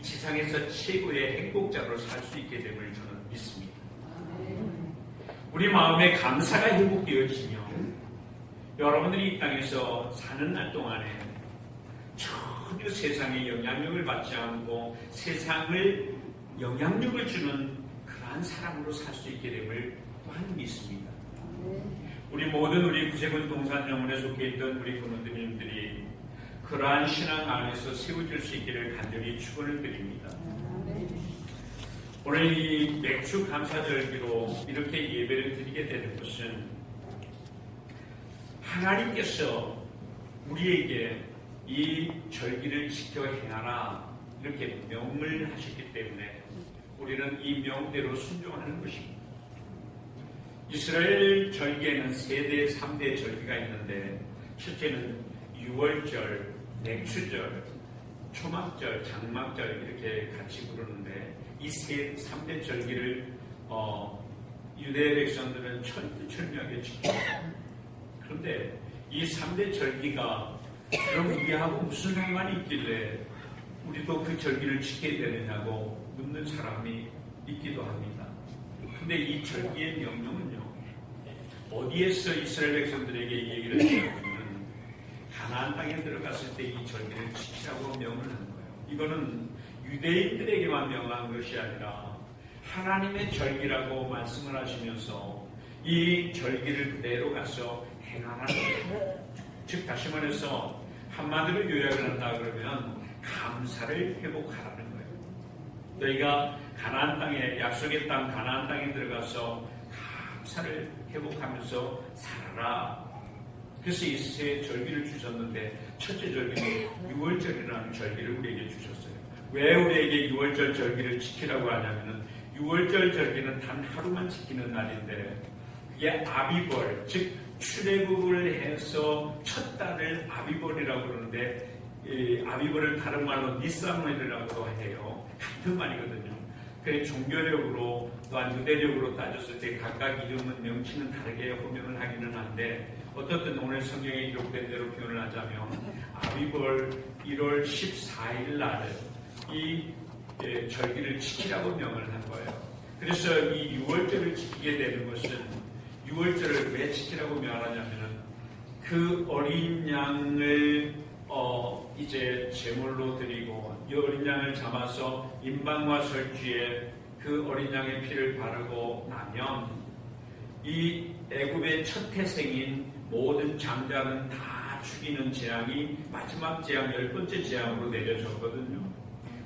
지상에서 최고의 행복자로 살 수 있게 됨을 저는 믿습니다. 우리 마음에 감사가 회복되어지며 여러분들이 이 땅에서 사는 날 동안에 전혀 세상에 영향력을 받지 않고 세상을 영향력을 주는 그러한 사람으로 살 수 있게 됨을 또한 믿습니다. 우리 모든 우리 구세군 동산영혼에 속해 있던 우리 부모님들이 그러한 신앙 안에서 세워질 수 있기를 간절히 축원을 드립니다. 오늘 이 맥주 감사절기로 이렇게 예배를 드리게 되는 것은 하나님께서 우리에게 이 절기를 지켜 행하라 이렇게 명을 하셨기 때문에 우리는 이 명대로 순종하는 것입니다. 이스라엘 절기에는 세대, 3대 절기가 있는데 첫째는 유월절, 맥추절, 초막절, 장막절 이렇게 같이 부르는데 이 3대 절기를 유대 백성들은 철저하게 지킵니다. 그런데 이 3대 절기가 그럼 우리하고 무슨 상관이 있길래 우리도 그 절기를 지켜야 되느냐고 묻는 사람이 있기도 합니다. 근데 이 절기의 명령은요, 어디에서 이스라엘 백성들에게 이 얘기를 했냐면 가나안 땅에 들어갔을 때 이 절기를 지키라고 명을 한 거예요. 이거는 유대인들에게만 명한 것이 아니라 하나님의 절기라고 말씀을 하시면서 이 절기를 그대로 가서 행하라는 거예요. 즉 다시 말해서 한마디로 요약을 한다 그러면 감사를 회복하라는 거예요. 너희가 가나안 땅에, 약속의 땅 가나안 땅에 들어가서 감사를 회복하면서 살아라. 그래서 이 세 절기를 주셨는데 첫째 절기는 6월절이라는 절기를 우리에게 주셨어요. 왜 우리에게 6월절 절기를 지키라고 하냐면은 6월절 절기는 단 하루만 지키는 날인데 그게 아비벌, 즉 출애굽을 해서 첫 달을 아비벌이라고 그러는데 이 아비벌을 다른 말로 니산월이라고 해요. 같은 말이거든요. 그래 종교력으로 또한 유대력으로 따졌을 때 각각 이름은 명칭은 다르게 호명을 하기는 한데 어떻든 오늘 성경에 기록된 대로 표현을 하자면 아비벌 1월 14일 날 이 절기를 지키라고 명을 한 거예요. 그래서 이 6월절을 지키게 되는 것은 6월절을 왜 지키라고 명하냐면은 그 어린 양을 이제 제물로 드리고 이 어린 양을 잡아서 임방과 설주에 그 어린 양의 피를 바르고 나면 이 애굽의 첫 태생인 모든 장자는 다 죽이는 재앙이 마지막 재앙 10번째 재앙으로 내려졌거든요.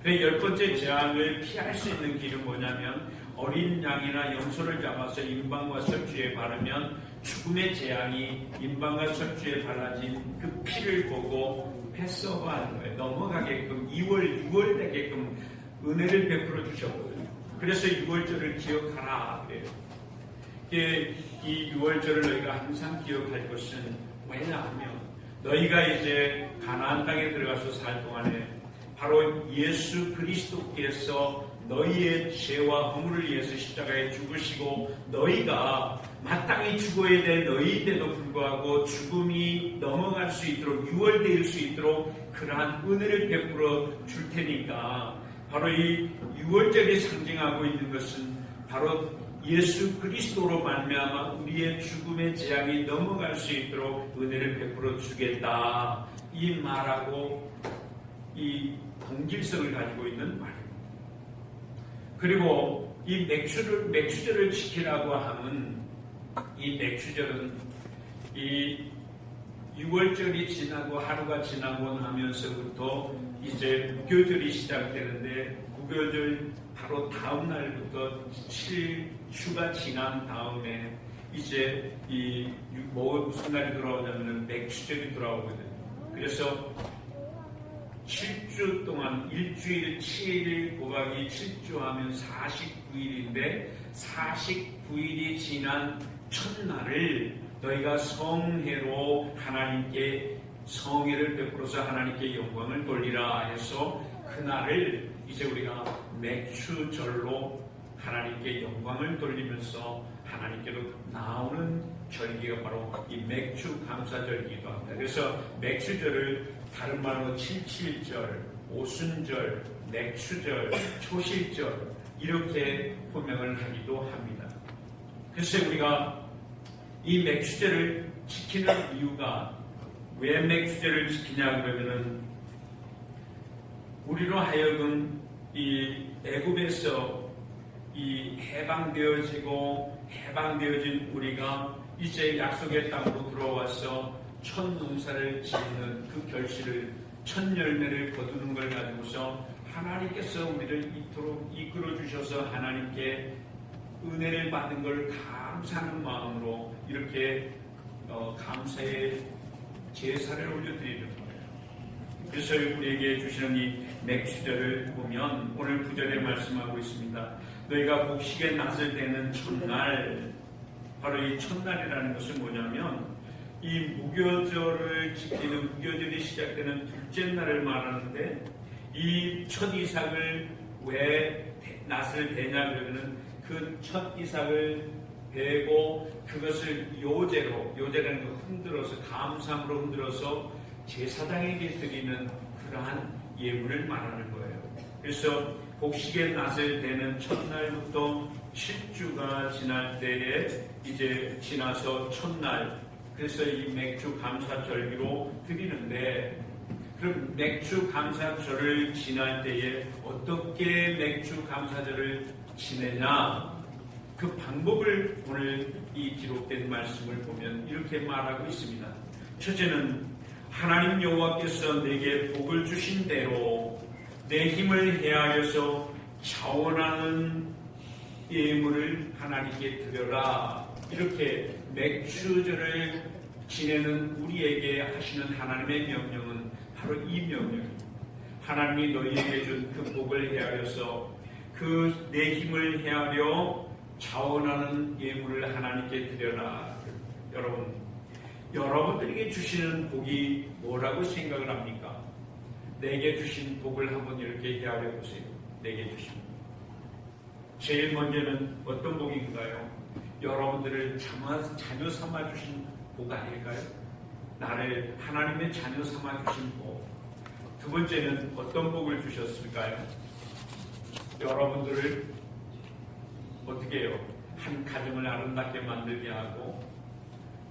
그 10번째 재앙을 피할 수 있는 길은 뭐냐면 어린 양이나 염소를 잡아서 임방과 설주에 바르면 죽음의 재앙이 임방과 설주에 발라진 그 피를 보고 패스오버하는 거예요. 넘어가게끔 2월, 6월 되게끔 은혜를 베풀어 주셨거든요. 그래서 6월절을 기억하라 그래요. 이 6월절을 너희가 항상 기억할 것은 왜냐하면 너희가 이제 가나안 땅에 들어가서 살 동안에 바로 예수 그리스도께서 너희의 죄와 허물을 위해서 십자가에 죽으시고 너희가 마땅히 죽어야 될 너희인데도 불구하고 죽음이 넘어갈 수 있도록 유월될 수 있도록 그러한 은혜를 베풀어 줄 테니까 바로 이 유월절이 상징하고 있는 것은 바로 예수 그리스도로 말미암아 우리의 죽음의 재앙이 넘어갈 수 있도록 은혜를 베풀어 주겠다 이 말하고 이 동질성을 가지고 있는 말입니다. 그리고 이 맥추절을 지키라고 하면 이 맥추절은 이 6월절이 지나고 하루가 지나고 나면서부터 이제 무교절이 시작되는데 무교절 바로 다음 날부터 7주가 지난 다음에 이제 무슨 날이 돌아오냐면 맥추절이 돌아오거든요. 그래서 7주 동안 일주일 7일 곱하기 7주 하면 49일인데 49일이 지난 첫날을 너희가 성회로 하나님께 성회를 베풀어서 하나님께 영광을 돌리라 해서 그날을 이제 우리가 맥추절로 하나님께 영광을 돌리면서 하나님께로 나오는 절기가 바로 이 맥추 감사절기이기도 합니다. 그래서 맥추절을 다른 말로 77절, 오순절, 맥추절, 초실절 이렇게 호명을 하기도 합니다. 그래서 우리가 이 맥추절을 지키는 이유가 왜 맥추절을 지키냐 그러면은 우리로 하여금 이 애굽에서 이 해방되어진 우리가 이제 약속의 땅으로 들어와서 첫 농사를 짓는 그 결실을 첫 열매를 거두는 걸 가지고서 하나님께서 우리를 이토록 이끌어 주셔서 하나님께 은혜를 받은 걸 감사하는 마음으로 이렇게 감사의 제사를 올려드리는 거예요. 그래서 우리에게 주시는 이 맥추절을 보면 오늘 9절에 말씀하고 있습니다. 너희가 곡식의 낫을 떼는 첫날, 바로 이 첫날이라는 것은 뭐냐면 이 무교절을 지키는 무교절이 시작되는 둘째 날을 말하는데 이 첫 이삭을 왜 낫을 베냐 그러면 그 첫 이삭을 베고 그것을 요제라는 거 흔들어서 감사함으로 흔들어서 제사장에게 드리는 그러한 예물을 말하는 거예요. 그래서 곡식의 낫을 베는 첫날부터 7주가 지날 때에 이제 지나서 첫날, 그래서 이 맥주 감사절기로 드리는데, 그럼 맥주 감사절을 지날 때에 어떻게 맥주 감사절을 지내냐? 그 방법을 오늘 이 기록된 말씀을 보면 이렇게 말하고 있습니다. 첫째는 하나님 여호와께서 내게 복을 주신 대로 내 힘을 헤아려서 자원하는 예물을 하나님께 드려라. 이렇게 맥추절을 지내는 우리에게 하시는 하나님의 명령은 바로 이 명령입니다. 하나님이 너희에게 준 그 복을 헤아려서 그 내 힘을 헤아려 자원하는 예물을 하나님께 드려라. 여러분들에게 주시는 복이 뭐라고 생각을 합니까? 내게 주신 복을 한번 이렇게 헤아려 보세요. 내게 주신 복. 제일 먼저는 어떤 복인가요? 여러분들을 자녀 삼아 주신 복 아닐까요? 나를 하나님의 자녀 삼아 주신 복. 두 번째는 어떤 복을 주셨을까요? 여러분들을 어떻게 해요? 한 가정을 아름답게 만들게 하고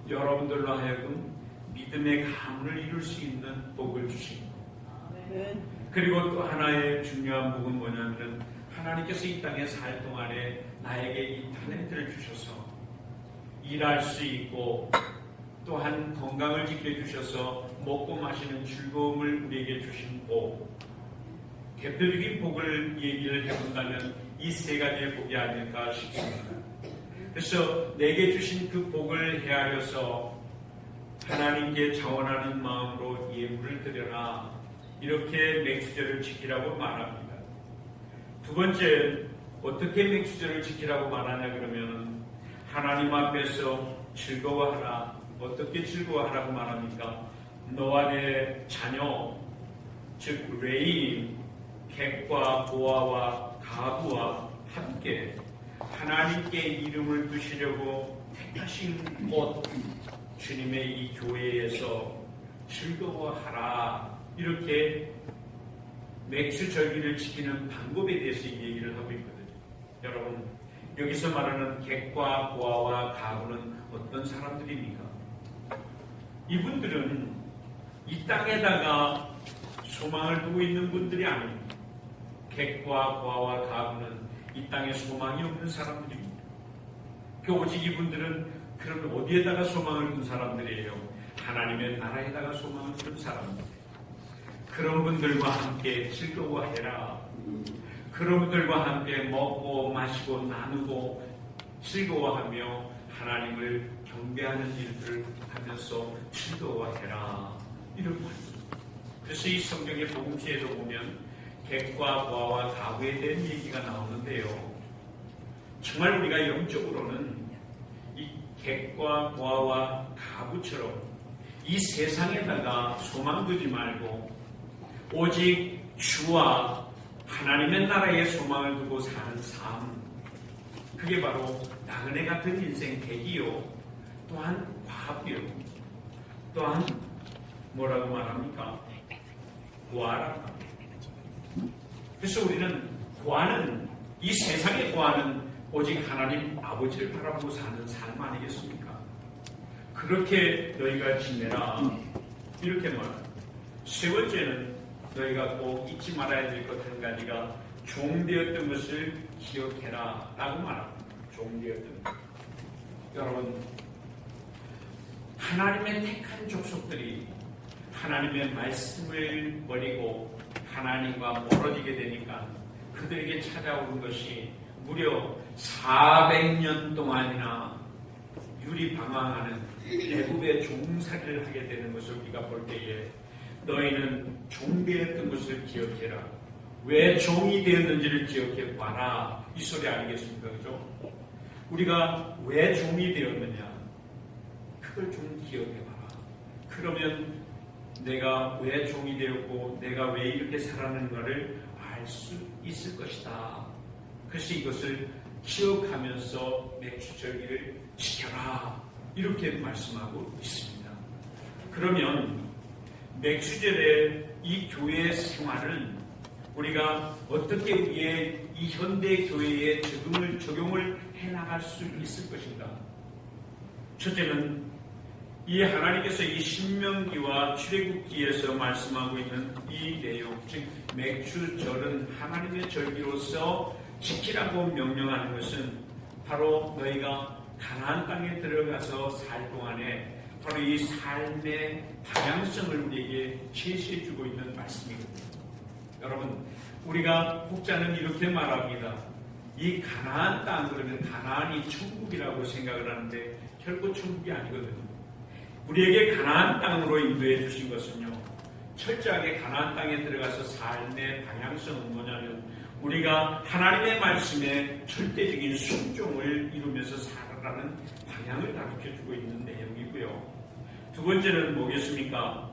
여러분들로 하여금 믿음의 가문을 이룰 수 있는 복을 주시고, 그리고 또 하나의 중요한 복은 뭐냐면 하나님께서 이 땅에 살 동안에 나에게 이 탤런트를 주셔서 일할 수 있고 또한 건강을 지켜주셔서 먹고 마시는 즐거움을 우리에게 주신 복. 대표적인 복을 얘기를 해본다면 이 세 가지의 복이 아닐까 싶습니다. 그래서 내게 주신 그 복을 헤아려서 하나님께 자원하는 마음으로 예물을 드려라. 이렇게 맥추절을 지키라고 말합니다. 두 번째, 어떻게 맥추절을 지키라고 말하냐 그러면 하나님 앞에서 즐거워하라. 어떻게 즐거워하라고 말합니까? 너와 내 자녀, 즉 레인, 객과 보아와 가부와 함께 하나님께 이름을 두시려고 택하신 곳 주님의 이 교회에서 즐거워하라. 이렇게 맥추절기를 지키는 방법에 대해서 얘기를 하고 있거든요. 여러분, 여기서 말하는 객과 보아와 가부는 어떤 사람들입니까? 이분들은 이 땅에다가 소망을 두고 있는 분들이 아닙니다. 객과 보아와 가부는 이 땅에 소망이 없는 사람들입니다. 오직 이분들은 그럼 어디에다가 소망을 둔 사람들이에요? 하나님의 나라에다가 소망을 둔 사람들. 그런 분들과 함께 즐거워해라. 그런 분들과 함께 먹고 마시고 나누고 즐거워하며 하나님을 경배하는 일들을 하면서 즐거워해라. 이런 말입니다. 그래서 이 성경의 복음서에도 보면 객과 보아와 가부에 대한 얘기가 나오는데요. 정말 우리가 영적으로는 이 객과 보아와 가부처럼 이 세상에다가 소망 두지 말고 오직 주와 하나님의 나라에 소망을 두고 사는 삶, 그게 바로 나그네 같은 인생 객이요, 또한 과부요, 또한 뭐라고 말합니까? 보아라. 그래서 우리는 구하는, 이 세상에 구하는 오직 하나님 아버지를 바라보고 사는 삶 아니겠습니까? 그렇게 너희가 지내라. 이렇게 말합니다. 세 번째는 너희가 꼭 잊지 말아야 될 것 한 가지가 종되었던 것을 기억해라 라고 말합니다. 종되었던 것. 여러분, 하나님의 택한 족속들이 하나님의 말씀을 버리고 하나님과 멀어지게 되니까 그들에게 찾아오는 것이 무려 400년 동안이나 유리방황하는 애굽의 종살이를 하게 되는 것을 우리가 볼 때에 너희는 종되었던 것을 기억해라. 왜 종이 되었는지를 기억해 봐라. 이 소리 아니겠습니까? 그죠? 우리가 왜 종이 되었느냐? 그걸 좀 기억해 봐라. 그러면 내가 왜 종이 되었고 내가 왜 이렇게 살았는가를 알 수 있을 것이다. 그래서 이것을 기억하면서 맥주절기를 지켜라. 이렇게 말씀하고 있습니다. 그러면 맥주절의 이 교회 생활은 우리가 어떻게 우리의 이 현대 교회에 적용을 해나갈 수 있을 것인가? 첫째는 이 하나님께서 이 신명기와 출애굽기에서 말씀하고 있는 이 내용, 즉 맥주절은 하나님의 절기로서 지키라고 명령하는 것은 바로 너희가 가나안 땅에 들어가서 살 동안에 바로 이 삶의 방향성을 우리에게 제시해주고 있는 말씀이거든요. 여러분, 우리가 혹자는 이렇게 말합니다. 이 가나안 땅, 그러면 가나안이 천국이라고 생각을 하는데 결코 천국이 아니거든요. 우리에게 가나안 땅으로 인도해 주신 것은요, 철저하게 가나안 땅에 들어가서 삶의 방향성은 뭐냐면 우리가 하나님의 말씀에 절대적인 순종을 이루면서 살아가는 방향을 가르쳐주고 있는 내용이고요. 두 번째는 뭐겠습니까?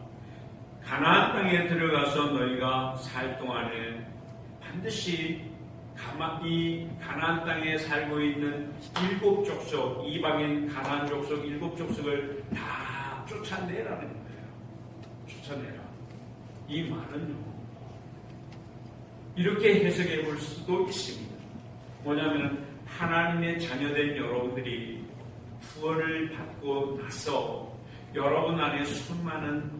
가나안 땅에 들어가서 너희가 살 동안에 반드시 이 가나안 땅에 살고 있는 7족속, 이방인 가나안 족속 7족속을 다 쫓아내라는 거예요. 쫓아내라. 이 말은요, 이렇게 해석해 볼 수도 있습니다. 뭐냐면 하나님의 자녀된 여러분들이 구원을 받고 나서 여러분 안에 수많은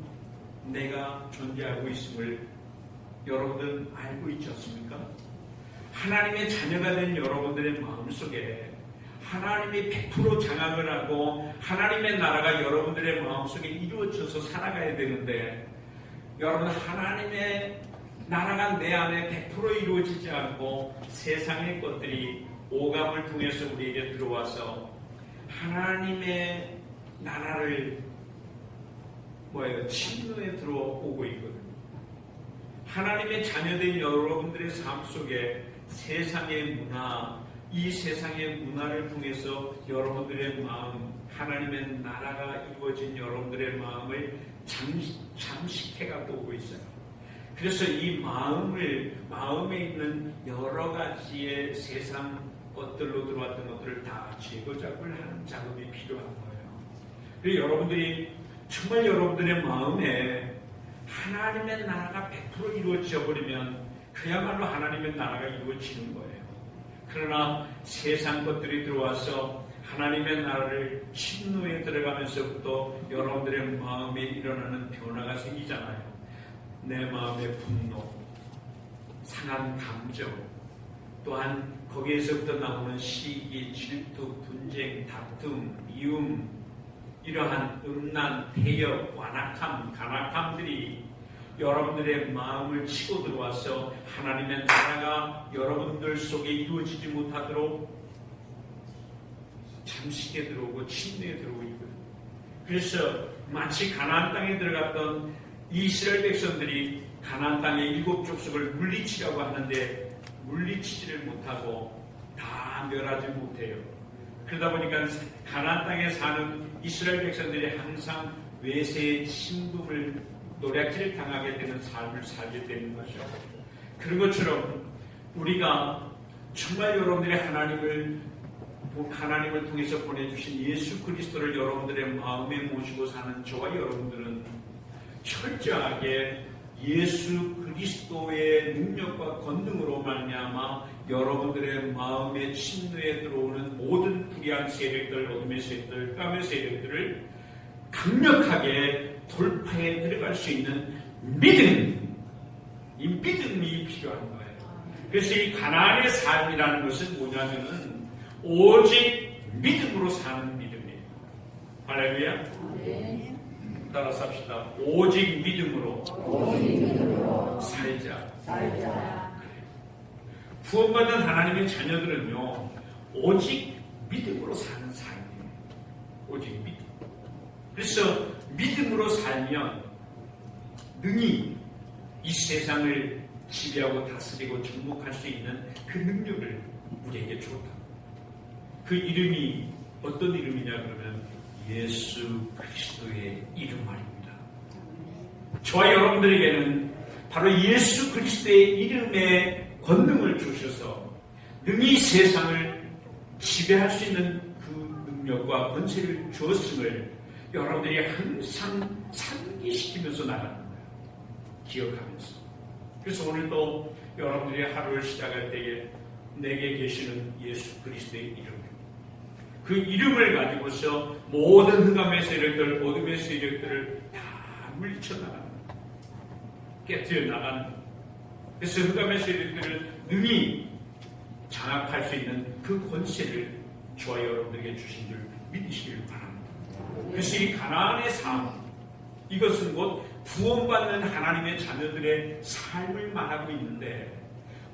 내가 존재하고 있음을 여러분들 알고 있지 않습니까? 하나님의 자녀가 된 여러분들의 마음속에 하나님이 100% 장악을 하고 하나님의 나라가 여러분들의 마음속에 이루어져서 살아가야 되는데, 여러분 하나님의 나라가 내 안에 100% 이루어지지 않고 세상의 것들이 오감을 통해서 우리에게 들어와서 하나님의 나라를 침노에 들어오고 있거든요. 하나님의 자녀된 여러분들의 삶 속에 세상의 문화, 이 세상의 문화를 통해서 여러분들의 마음, 하나님의 나라가 이루어진 여러분들의 마음을 잠식해가고 오고 있어요. 그래서 이 마음에 있는 여러 가지의 세상 것들로 들어왔던 것들을 다 제거작업을 하는 작업이 필요한 거예요. 그리고 여러분들이 정말 여러분들의 마음에 하나님의 나라가 100% 이루어져 버리면 그야말로 하나님의 나라가 이루어지는 거예요. 그러나 세상 것들이 들어와서 하나님의 나라를 침노에 들어가면서부터 여러분들의 마음에 일어나는 변화가 생기잖아요. 내 마음의 분노, 상한 감정, 또한 거기에서부터 나오는 시기, 질투, 분쟁, 다툼, 미움, 이러한 음란, 태역, 완악함, 간악함들이 여러분들의 마음을 치고 들어와서 하나님의 나라가 여러분들 속에 이루어지지 못하도록 잠식에 들어오고 침례에 들어오고 있거든요. 그래서 마치 가나안 땅에 들어갔던 이스라엘 백성들이 가나안 땅의 7족속을 물리치려고 하는데 물리치지를 못하고 다 멸하지 못해요. 그러다 보니까 가나안 땅에 사는 이스라엘 백성들이 항상 외세의 침범을 노략질을 당하게 되는 삶을 살게 되는 거죠. 그런 것처럼 우리가 정말 여러분들의 하나님을 통해서 보내주신 예수 그리스도를 여러분들의 마음에 모시고 사는 저와 여러분들은 철저하게 예수 그리스도의 능력과 권능으로 말미암아 여러분들의 마음의 침노에 들어오는 모든 불의한 세력들, 어둠의 세력들, 깜의 세력들을 강력하게 돌파해 들어갈 수 있는 믿음, 이 믿음이 필요한 거예요. 그래서 이 가나안의 삶이라는 것은 뭐냐면은 오직 믿음으로 사는 믿음이에요. 할렐루야. 따라서 합시다. 오직 믿음으로 살자. 구원받은 하나님의 자녀들은요, 오직 믿음으로 사는 삶이에요. 오직 믿음. 그래서 믿음으로 살면 능히 이 세상을 지배하고 다스리고 정복할 수 있는 그 능력을 우리에게 줬다. 그 이름이 어떤 이름이냐 그러면 예수 그리스도의 이름 말입니다. 저와 여러분들에게는 바로 예수 그리스도의 이름의 권능을 주셔서 능히 세상을 지배할 수 있는 그 능력과 권세를 주었음을 여러분들이 항상 상기시키면서 나가는 거예요. 기억하면서. 그래서 오늘도 여러분들이 하루를 시작할 때에 내게 계시는 예수 그리스도의 이름, 그 이름을 가지고서 모든 흑암의 세력들, 어둠의 세력들을 다 물리쳐 나가는 거예요. 깨뜨려 나가는 거예요. 그래서 흑암의 세력들을 능히 장악할 수 있는 그 권세를 저와 여러분들에게 주신 줄 믿으시길 바랍니다. 그래서 이 가나안의 삶, 이것은 곧 구원받는 하나님의 자녀들의 삶을 말하고 있는데,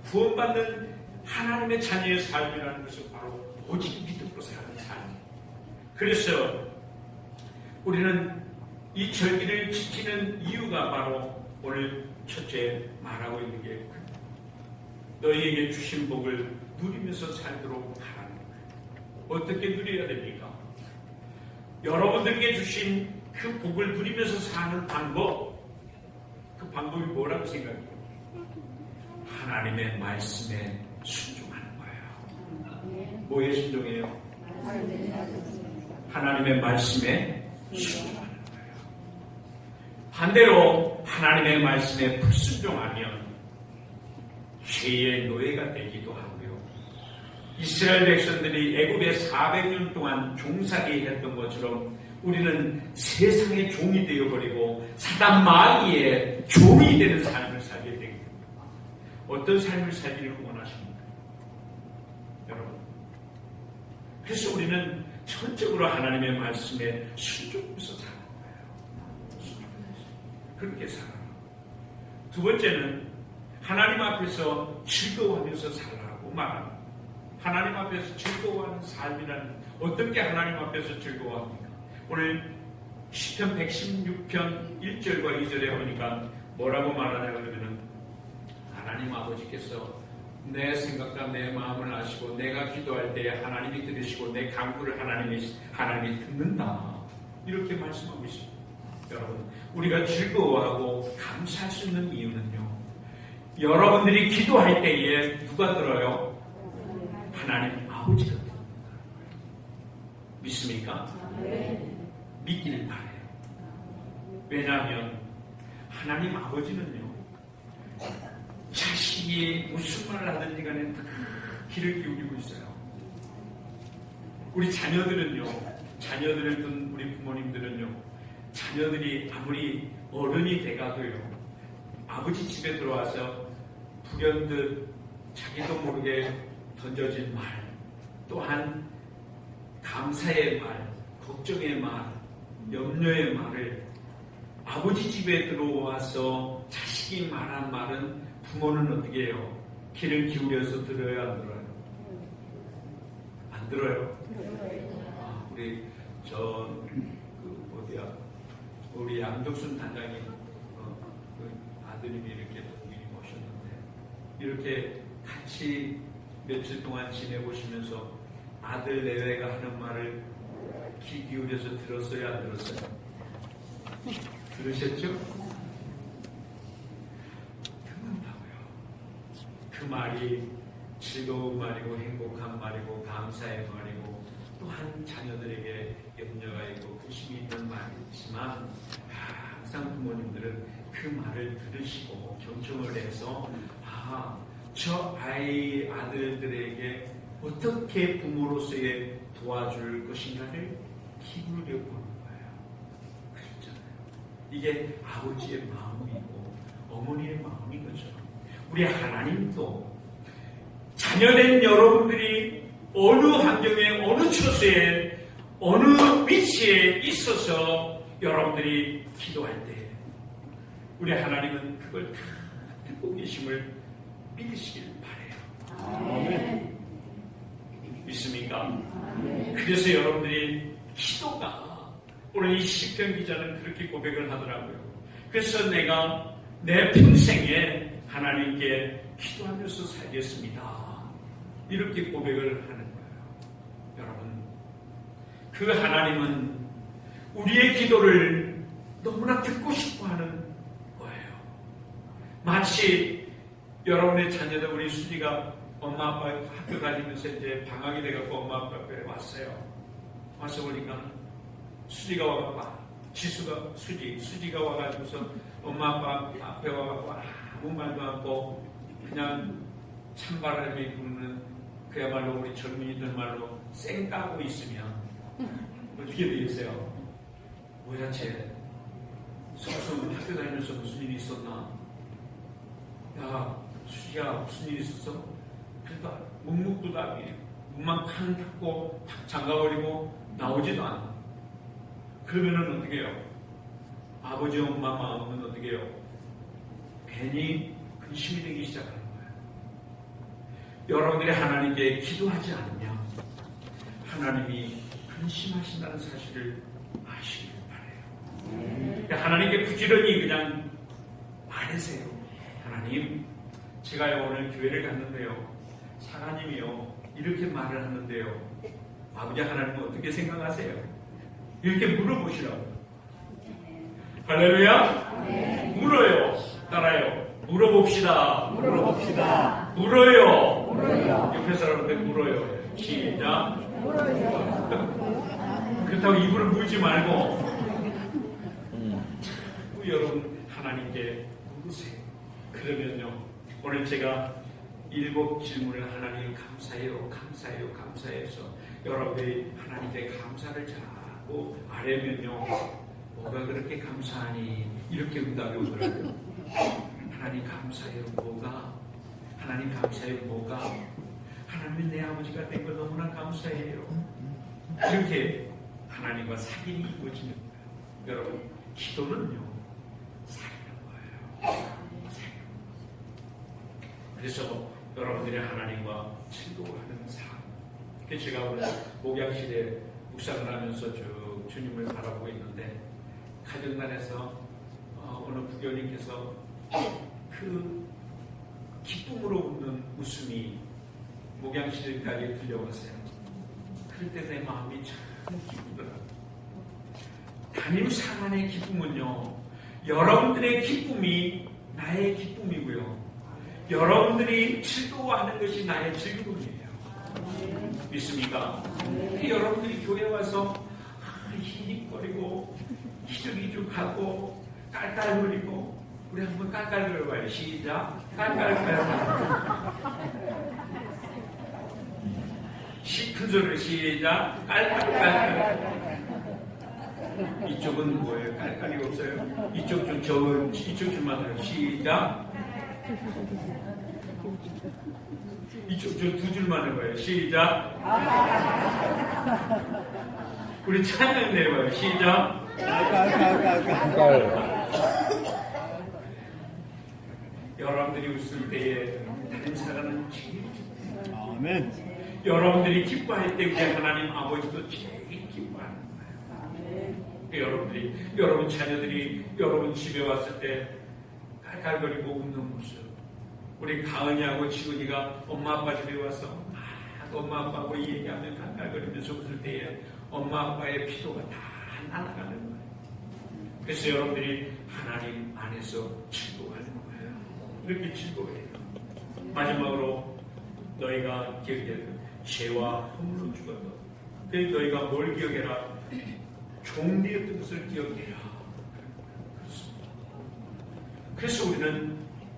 구원받는 하나님의 자녀의 삶이라는 것은 바로 오직 믿음으로 사는 삶. 그래서 우리는 이 절기를 지키는 이유가 바로 오늘 첫째 말하고 있는 게 너희에게 주신 복을 누리면서 살도록 하라는 거예요. 어떻게 누려야 됩니까? 여러분들에게 주신 그 복을 누리면서 사는 방법, 그 방법이 뭐라고 생각해요? 하나님의 말씀에 순종하는 거예요. 뭐에 순종해요? 하나님의 말씀에 순종하는 거예요. 반대로 하나님의 말씀에 불순종하면 죄의 노예가 되기도 하고요. 이스라엘 백성들이 애굽에 400년 동안 종살이 했던 것처럼 우리는 세상의 종이 되어버리고 사단 마귀의 종이 되는 삶을 살게 되게 됩니다. 어떤 삶을 살기를 원하십니까? 여러분. 그래서 우리는 전적으로 하나님의 말씀에 순종해서 사는 거예요. 그렇게 살아요. 두 번째는 하나님 앞에서 즐거워하면서 살라고 말합니다. 하나님 앞에서 즐거워하는 삶이라는, 어떻게 하나님 앞에서 즐거워합니까? 오늘 시편 116편 1절과 2절에 보니까 뭐라고 말하냐 그러면은 하나님 아버지께서 내 생각과 내 마음을 아시고 내가 기도할 때에 하나님이 들으시고 내 간구를 하나님이 듣는다. 이렇게 말씀하고 있습니다. 여러분, 우리가 즐거워하고 감사할 수 있는 이유는요, 여러분들이 기도할 때에 누가 들어요? 하나님 아버지가 들어요. 믿습니까? 믿기를 바래요. 왜냐하면 하나님 아버지는요, 자식이 무슨 말을 하든지 간에 다 귀를 기울이고 있어요. 우리 자녀들은요, 자녀들을 둔 우리 부모님들은요, 자녀들이 아무리 어른이 돼가도요, 아버지 집에 들어와서 불현듯 자기도 모르게 던져진 말, 또한 감사의 말, 걱정의 말, 염려의 말을 아버지 집에 들어와서 자식이 말한 말은 부모는 어떻게 해요? 귀를 기울여서 들어요, 안 들어요? 안 들어요? 우리 우리 양덕순 단장님 그 아드님이 이렇게 동민이 오셨는데, 이렇게 같이 며칠 동안 지내보시면서 아들 내외가 하는 말을 귀 기울여서 들었어요, 안 들었어요? 들으셨죠? 듣는다고요. 그 말이 즐거운 말이고 행복한 말이고 감사의 말이고 또한 자녀들에게 염려가 있고 부심이 있는 말이지만 막상 부모님들은 그 말을 들으시고 경청을 해서 저 아들들에게 어떻게 부모로서의 도와줄 것인가를 기울여 보는 거예요. 그렇잖아요. 이게 아버지의 마음이고 어머니의 마음인 것처럼 우리 하나님도 자녀된 여러분들이 어느 환경에 어느 처소에 어느 위치에 있어서 여러분들이 기도할 때 우리 하나님은 그걸 다 듣고 계심을 믿으시길 바라요. 아멘. 믿습니까? 그래서 여러분들이 기도가 오늘 이 시편 기자는 그렇게 고백을 하더라고요. 그래서 내가 내 평생에 하나님께 기도하면서 살겠습니다. 이렇게 고백을 하는 거예요. 여러분, 그 하나님은 우리의 기도를 너무나 듣고 싶어 하는 거예요. 마치 여러분의 자녀들, 우리 수지가 엄마 아빠 학교 다니면서 이제 방학이 돼갖고 엄마 아빠 앞에 왔어요. 와서 보니까 수지가 와갖고 수지가 와가지고서 엄마 아빠 앞에 와갖고 아무 말도 않고 그냥 찬바람이 부는 그야말로 우리 젊은이들 말로 쌩 까고 있으면 어떻게 되겠어요? 뭐야 쟤 속속 학교 다니면서 무슨 일이 있었나? 야 수지야 무슨 일이 있었어? 그러니까 묵묵부답이 문만 쾅 닫고 탁 잠가버리고 나오지도 않아. 그러면은 어떻게 해요? 아버지 엄마 마음은 어떻게 해요? 괜히 근심이 되기 시작하는 거예요. 여러분들이 하나님께 기도하지 않으면 하나님이 근심하신다는 사실을 아시길 바라요. 하나님께 부지런히 그냥 말하세요. 하나님, 제가요 오늘 교회를 갔는데요. 사가님이요 이렇게 말을 하는데요. 아버지 하나님은 어떻게 생각하세요? 이렇게 물어보시라고. 할렐루야? 네. 물어요. 따라요. 물어봅시다. 물어봅시다. 물어요. 물어요. 옆에 사람한테 물어요. 시작. 물어요. 그렇다고 입으로 물지 말고 여러분 하나님께 물으세요. 그러면요 오늘 제가 7 질문을 하나님 감사해요 감사해요 감사해서 여러분들이 하나님께 감사를 자꾸 아뢰면요 뭐가 그렇게 감사하니 이렇게 응답이 오더라고요. 하나님 감사해요 뭐가? 하나님 감사해요 뭐가? 하나님이 내 아버지가 된 걸 너무나 감사해요. 이렇게 하나님과 사귐이 이루어지는 거예요. 여러분 기도는요 사귀는 거예요. 그래서 여러분들이 하나님과 친도하는 삶. 그래서 제가 오늘 목양실에 묵상을 하면서 쭉 주님을 바라보고 있는데 가정단에서 어느 부교님께서 그 기쁨으로 웃는 웃음이 목양실까지 들려왔어요. 그럴 때 내 마음이 참 기쁘더라고요. 담임 상안의 기쁨은요 여러분들의 기쁨이 나의 기쁨이고요 여러분들이 즐거워하는 것이 나의 즐거움이에요. 믿습니까? 여러분들이 교회 와서 희닉거리고 희죽희죽하고 깔깔거리고 우리 한번 깔깔거려봐요. 시작. 깔깔깔깔. 큰 소리로 시작. 깔깔깔깔. 이쪽은 뭐예요? 깔깔이 없어요? 이쪽 줄만 해요. 시작. 이쪽 줄 2줄만 해봐요. 시작. 우리 찬양 내려봐요. 시작. 여러분들이 웃을 때에 다른 사람은 제일 기뻐요. 아멘. 여러분들이 기뻐할 때 우리 하나님 아버지도 제일 기뻐하는 거예요. 여러분들이 여러분 자녀들이 여러분 집에 왔을 때 깔깔거리고 웃는 모습. 우리 가은이하고 지훈이가 엄마 아빠 집에 와서 엄마 아빠하고 얘기하면 깔깔거리면서 웃을 때에 엄마 아빠의 피로가 다 날아가는 거예요. 그래서 여러분들이 하나님 안에서 즐거워하는 거예요. 이렇게 즐거워해요. 마지막으로 너희가 기억해야 죄와 허물로 죽었다. 그래서 너희가 뭘 기억해라? 종되었던 것을 기억해라. 그렇습니다. 그래서 우리는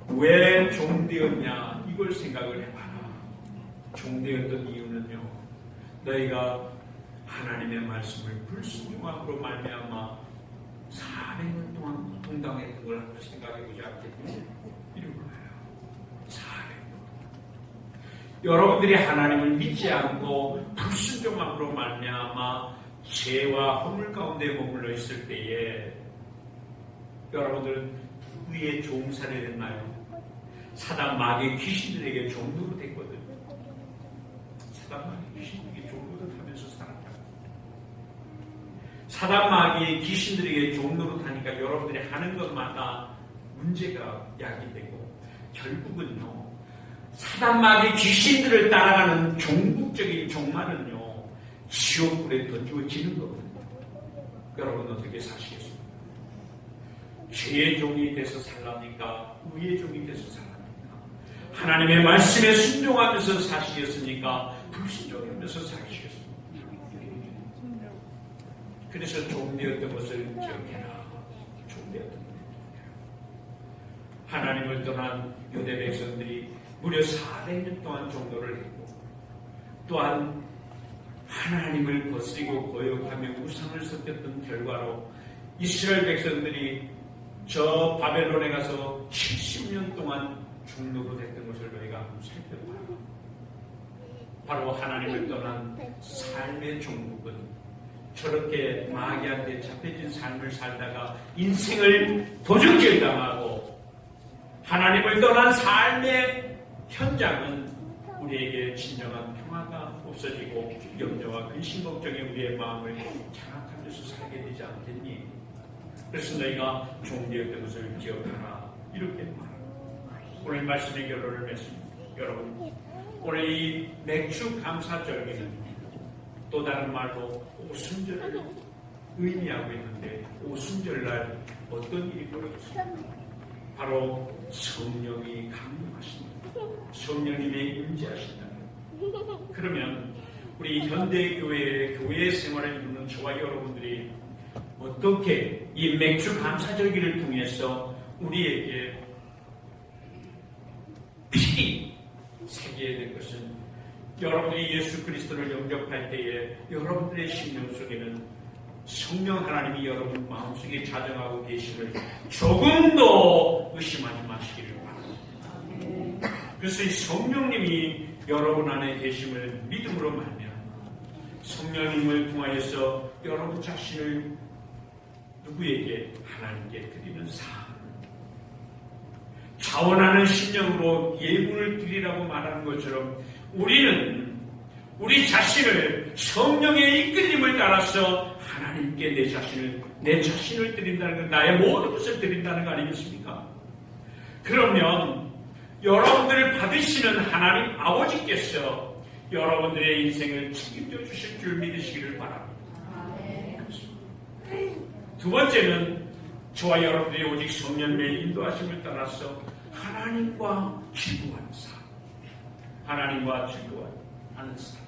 왜 종되었냐 이걸 생각을 해봐라. 종되었던 이유는요, 너희가 하나님의 말씀을 불순종함으로 말미암아 400년 동안 고통당했던 걸 한번 생각해보지 않겠니? 이런 거예요. 400년. 여러분들이 하나님을 믿지 않고 불순종함으로 말미암아 죄와 허물 가운데 머물러 있을 때에 여러분들은 누구의 종살이 됐나요? 사단 마귀의 귀신들에게 종노릇 했거든요. 사단 마귀의 귀신들에게 종노릇 하면서 살았다. 사단 마귀의 귀신들에게 종노릇 하니까 여러분들이 하는 것마다 문제가 야기되고 결국은요, 사단 마귀의 귀신들을 따라가는 종국적인 종말은요, 지옥불에 던지워지는 거거든요. 여러분 어떻게 사시겠습니까? 죄의 종이 돼서 살랍니까? 의의 종이 돼서 살랍니까? 하나님의 말씀에 순종하면서 사시겠습니까? 불순종하면서 사시겠습니까? 그래서 종되었던 것을 기억해라. 종되었던 것을 기억해라. 하나님을 떠난 유대 백성들이 무려 400년 동안 종노를 했고, 또한 하나님을 거스리고 거역하며 우상을 섬겼던 결과로 이스라엘 백성들이 저 바벨론에 가서 70년 동안 종노릇 했던 것을 너희가 한번 살펴봐요. 바로 하나님을 떠난 삶의 종국은 저렇게 마귀한테 잡혀진 삶을 살다가 인생을 도적질 당하고, 하나님을 떠난 삶의 현장은 우리에게 진정한 평화가 없어지고 염려와 근심 걱정에 우리의 마음을 장악하면서 살게 되지 않겠니? 그래서 너희가 종되었던 것을 기억하라, 이렇게 말합니다. 오늘 말씀의 결론을 맺습니다. 여러분, 오늘 이 맥주 감사절기는 또 다른 말로 오순절을 의미하고 있는데, 오순절날 어떤 일이 벌어졌습니까? 바로 성령이 강림하십니다. 성령님의 임재하신다. 그러면 우리 현대 교회의 생활을 이루는 저와 여러분들이 어떻게 이 맥주 감사절기를 통해서 우리에게 필히 새겨야 될 것은, 여러분들이 예수 그리스도를 영접할 때에 여러분들의 심령 속에는 성령 하나님이 여러분 마음속에 자정하고 계심을 조금도 의심하지 마시기를 바랍니다. 그래서 이 성령님이 여러분 안에 계심을 믿음으로 말미암아 성령님을 통하여서 여러분 자신을 누구에게? 하나님께 드리는 삶, 자원하는 심령으로 예물을 드리라고 말하는 것처럼 우리는 우리 자신을 성령의 이끌림을 따라서 하나님께 내 자신을 드린다는 것, 나의 모든 것을 드린다는 거 아니겠습니까? 그러면 여러분들을 받으시는 하나님 아버지께서 여러분들의 인생을 책임져 주실 줄 믿으시기를 바랍니다. 두 번째는 저와 여러분들이 오직 성령의 인도하심을 따라서 하나님과 즐거워하는 삶, 하나님과 즐거워하는 삶.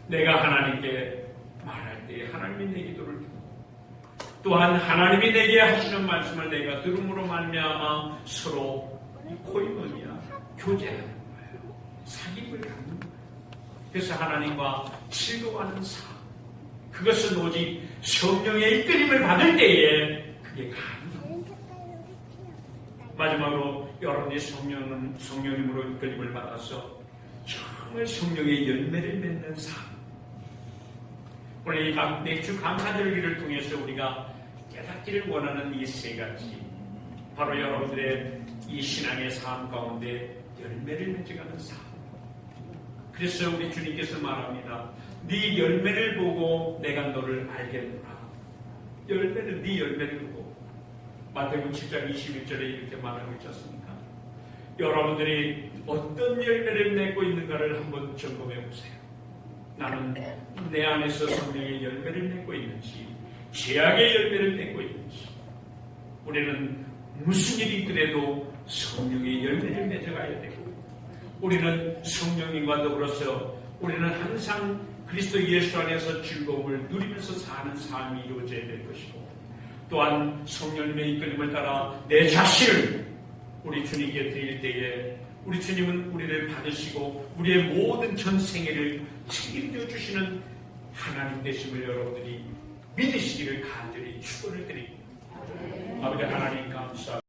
내가 하나님께 말할 때 하나님이 내 기도를 듣고, 또한 하나님이 내게 하시는 말씀을 내가 들음으로 말미암아 서로 코이노니아 교제하는 거예요. 사귑을 갖는 거예요. 그래서 하나님과 즐거워하는 삶, 그것은 오직 성령의 이끌림을 받을 때에 그게 가능합니다. 마지막으로 여러분이 성령님으로 이끌림을 받아서 정말 성령의 열매를 맺는 삶, 오늘 이 맥주 감사절기를 통해서 우리가 깨닫기를 원하는 이 세 가지, 바로 여러분들의 이 신앙의 삶 가운데 열매를 맺어가는 삶. 그래서 우리 주님께서 말합니다. 네 열매를 보고 내가 너를 알겠노라. 네 열매를 보고. 마태복음 7장 21절에 이렇게 말하고 있지 않습니까? 여러분들이 어떤 열매를 맺고 있는가를 한번 점검해 보세요. 나는 내 안에서 성령의 열매를 맺고 있는지, 죄악의 열매를 맺고 있는지. 우리는 무슨 일이 있더라도 성령의 열매를 맺어가야 되고, 우리는 성령님과 더불어서 우리는 항상 그리스도 예수 안에서 즐거움을 누리면서 사는 삶이 이루어져야 될 것이고, 또한 성령님의 이끌림을 따라 내 자신을 우리 주님께 드릴 때에 우리 주님은 우리를 받으시고 우리의 모든 전 생애를 책임져 주시는 하나님 되심을 여러분들이 믿으시기를 간절히 축원을 드립니다. 아버지 하나님 감사합니다.